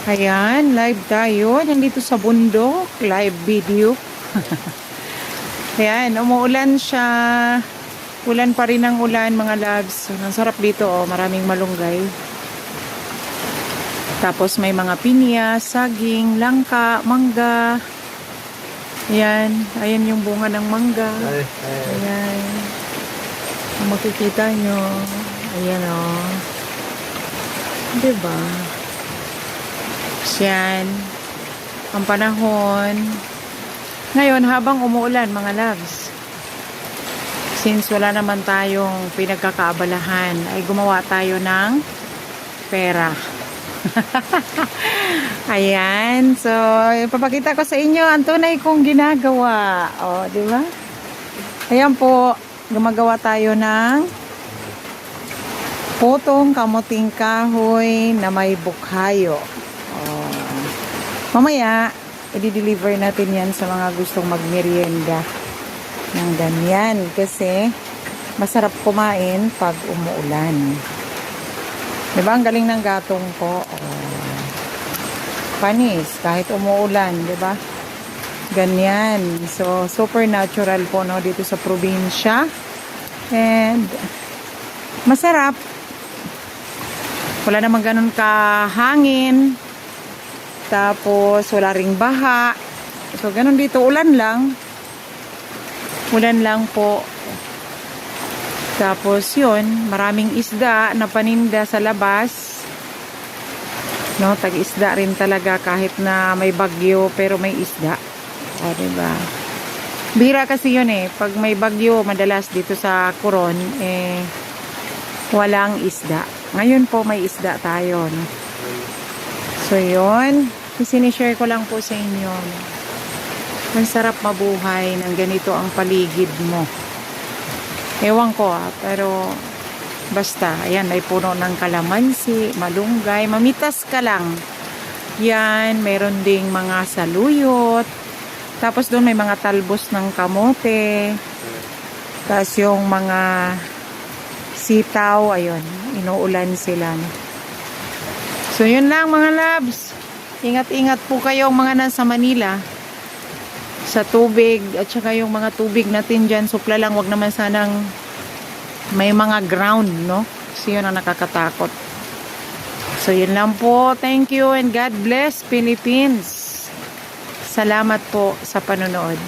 Ayan, live tayo. Nandito sa bundok. Live video. Ayan, umuulan siya. Ulan pa rin ang ulan, mga loves. Ang sarap dito, oh. Maraming malunggay. Tapos may mga pinya, saging, langka, mangga. Ayan. Ayan yung bunga ng mangga. Ayan. Kung makikita nyo. Ayan, oh. Diba? Yan. Ang panahon. Ngayon, habang umuulan, mga loves, since wala naman tayong pinagkakaabalahan, ay gumawa tayo ng pera. Ayan. So, ipapakita ko sa inyo ang tunay kong ginagawa. O, di ba? Ayan po, gumagawa tayo ng putong kamuting kahoy na may bukhayo. Mamaya, i-deliver natin yan sa mga gustong magmerienda ng ganyan. Kasi, masarap kumain pag umuulan. Diba? Ang galing ng gatong ko. Panis, kahit umuulan. Diba? Ganyan. So, super natural po, no? Dito sa probinsya. And, masarap. Wala namang ganun kahangin. Tapos, wala ring baha. So, ganun dito. Ulan lang. Ulan lang po. Tapos, yun. Maraming isda na paninda sa labas. No, tag-isda rin talaga kahit na may bagyo pero may isda. O, diba? Bira kasi yun eh. Pag may bagyo, madalas dito sa Coron, walang isda. Ngayon po, may isda tayo, no? So, yun. Sinishare ko lang po sa inyo. Ang sarap mabuhay ng ganito ang paligid mo. Ewan ko pero basta, ayan, may puno ng kalamansi, malunggay, mamitas ka lang. Yan, meron ding mga saluyot. Tapos doon may mga talbos ng kamote. Tapos yung mga sitaw, ayun, inuulan sila, no? So, yun lang mga loves. Ingat-ingat po kayong mga nasa Manila sa tubig at saka yung mga tubig natin dyan. Supla lang, wag naman sanang may mga ground, no? Kasi yun ang nakakatakot. So, yun lang po. Thank you and God bless Philippines. Salamat po sa panonood.